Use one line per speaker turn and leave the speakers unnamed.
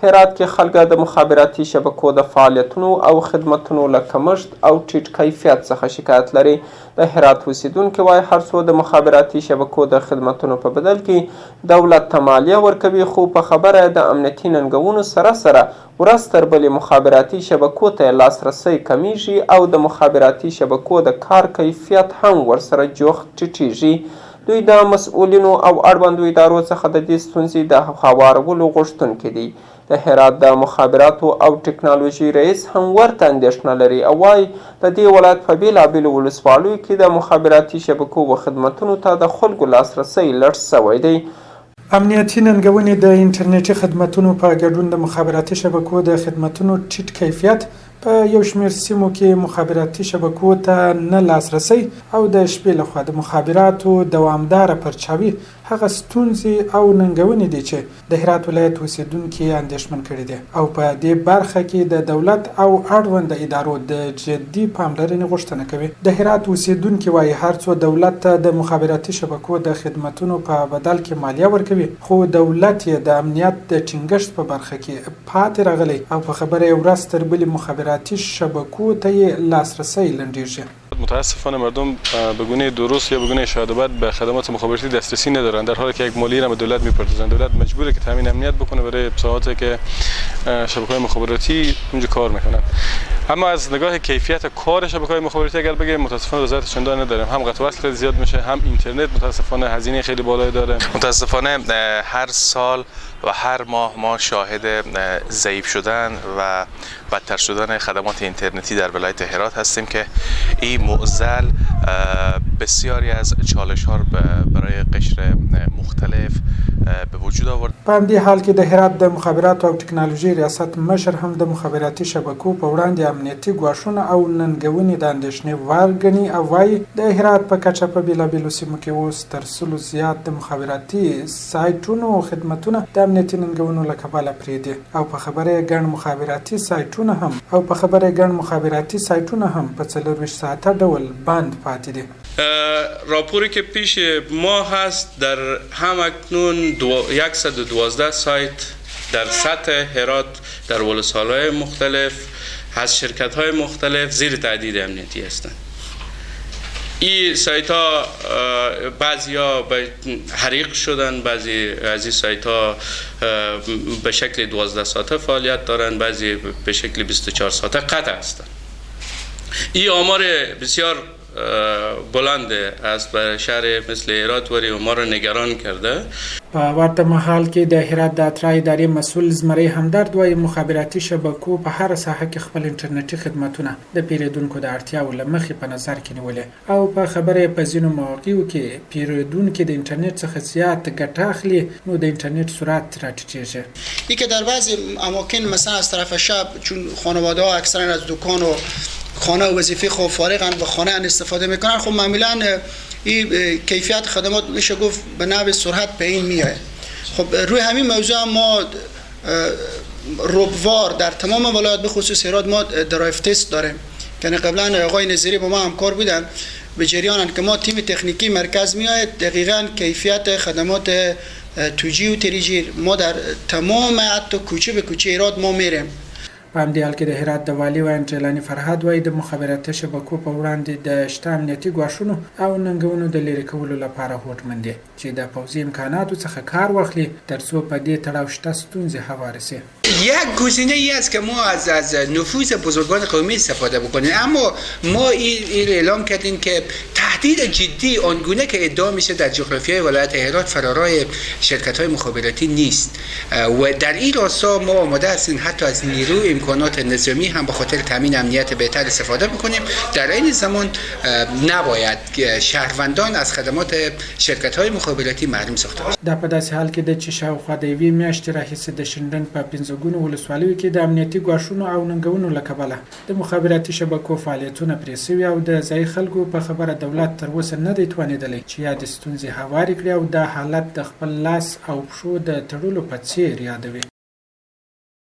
هرات کې خلک د مخابراتي شبکو د فعالیتونو او خدمتونو له کمښت او ټیټ کیفیت څخه شکایت لري. د هرات اوسیدونکي وایي هر څو د مخابراتي شبکو د خدمتونو په بدل کې دولت ته مالیه ورکوي، خو په خبره د امنیتي ننګونو سره ورځ تر بلې مخابراتي شبکو ته لاسرسی کمیږي او د مخابراتي شبکو د کار کیفیت هم ورسره جوخت ټیټیږي. دوی د مسؤلینو او اړوندو ادارو څخه د دې ستونزې د هوارولو غوښتونکي دي. د هرات د مخابراتو او ټکنالوژي رئیس هم ورته اندېښنه لري او وایي د دې ولایت په بېلابېلو ولسوالیو کې د مخابراتي شبکو و خدمتونو ته د خلکو لاسرسی لږ سوی دی.
امنیتي ننګونې د انټرنیټي خدمتونو په ګډون د مخابراتي شبکو د خدمتونو ټیټ کیفیت په یو شمېر سیمو کې مخابراتي شبکو ته نه لاسرسی او د شپې لخوا د مخابراتو دوامداره پرچاوي هغه ستونزې او ننګونې دي چې د هرات ولایت اوسیدونکي اندېښمن کړي دي او په دې برخه کې د دولت او اړوند ادارو د جدي پاملرنې غوښتنه کوي. د هرات اوسیدونکي وایي هر څو دولت ته د مخابراتي شبکو د خدمتونو په بدل کې مالیه ورکوي، خو دولت یې د امنیت د ټینګښت په برخه کې پاتې راغلی او په خبره یې ورځ تر بلې مخابراتي شبکو ته یې لاسرسی لنډیږي.
متاسفانه مردم به گونه درست یا به گونه شادوبت به خدمات مخابراتی دسترسی ندارند، در حالی که یک مالیه را به دولت میپردازند. دولت مجبوره که تامین امنیت بکنه برای ساعاتی که شبکه‌های مخابراتی اونجا کار میکنند. اما از نگاه کیفیت کار شبکه‌های مخابراتی اگر بگیم متاسفانه رضایت چندانی نداریم. هم قطع وصل خیلی زیاد میشه، هم اینترنت متاسفانه هزینه خیلی بالایی داره.
متاسفانه هر سال و هر ماه ما شاهد ضعیف شدن و بدتر شدن خدمات اینترنتی در ولایت هرات هستیم که این معضل بسیاری از چالش‌ها برای قشر مختلف به وجود آورد.
په همدې حال کې د هرات د مخابراتو او ټکنالوژي ریاست مشر هم د مخابراتي شبکو په وړاندې امنیتي ګواښونه او ننګونې د اندېښنې وړ ګڼي او وایي د هرات په کچه په بېلابېلو سیمو کې اوس تر 100 زیات د مخابراتي سایټونو او خدمتونه د امنیتي ننګونو له کبله پرېږدي او په خبره یې ګڼ مخابراتي سایټونه هم په 24 ساعته ډول بند پاتې دي.
راپوری که پیش ما هست در همکنون 112 سایت در سطح هرات در ولسوالی‌های مختلف از شرکت‌های مختلف زیر تهدید امنیتی هستند. این سایت ها بعضی ها به حریق شدن، بعضی از این سایت ها به شکل 12 ساعته فعالیت دارند، بعضی به شکل 24 ساعته قطع هستند. این آمار بسیار بلند است برای شهر مثل هرات و ما را نگران کرده.
په ورته مهال کې د هرات د اترا ادارې مسؤل زمری همدرد وایي مخابراتي شبکو په هر ساحه کې خپل انټرنیټي خدمتونه د پیرودونکو د اړتیاو له مخې په نظر کې نیولې او په خبره په ځینو مواقعو کې پیرودونکي د انټرنیټ څخه زیات ګټه اخلي نو د انټرنیټ سرعت راټیټیږي.
این که در بعضی اماکن مثلا از طرف شب چون خانواده ها اکثرا از دکان و خانه و وظیفه خود فارغن و خانه استفاده میکنن، خب معمولا این کیفیت خدمات میشه گفت به نحو سرعت به این میاد. خب روی همین موضوع ما ربوار در تمام ولایات به خصوص هرات ما درایو تست داریم. یعنی قبلا آقای نظری با ما همکار بودن به جریان که ما تیم تکنیکی مرکز میاد دقیقاً کیفیت خدمات 2G و 3G ما در تمام حتی کوچه به کوچه هرات ما میریم.
په همدې حال کې د هرات د والي ویاند جیلاني فرهاد وایي د مخابراتي شبکو په وړاندې د شته امنیتي ګواښونو او ننګونو د لرې کولو لپاره هوډمن دي چې د پوځي امکاناتو څخه کار واخلي تر څو په دې تړاو شته ستونزې هواره شي.
یک گزینه ای است که ما از نفوذ بزرگان قومی استفاده بکنیم، اما ما این اعلام کردیم که تهدید جدی آنگونه که ادعا میشه در جغرافیای ولایت هرات فرارای شرکت‌های مخابراتی نیست و در این راستا ما آماده هستیم حتی از نیرو امکانات نظامی هم به خاطر تامین امنیت بهتر استفاده بکنیم. در این زمان نباید شهروندان از خدمات شرکت‌های مخابراتی محروم ساخته باشند.
دا په داسې حال کې د چې شاوخوا د یوې میاشتې راهیسې د شینډنډ په 15 ګونو ولسوالیو کې د امنیتي ګواښونو او ننګونو له کبله د مخابراتي شبکو فعالیتونه پرې سوي او د ځایي خلکو په خبره دولت تر اوسه نه دی توانېدلی چې یادې ستونزې هوارې کړي او دا حالت د خپل لاس او پښو د تړلو په څېر یادوي.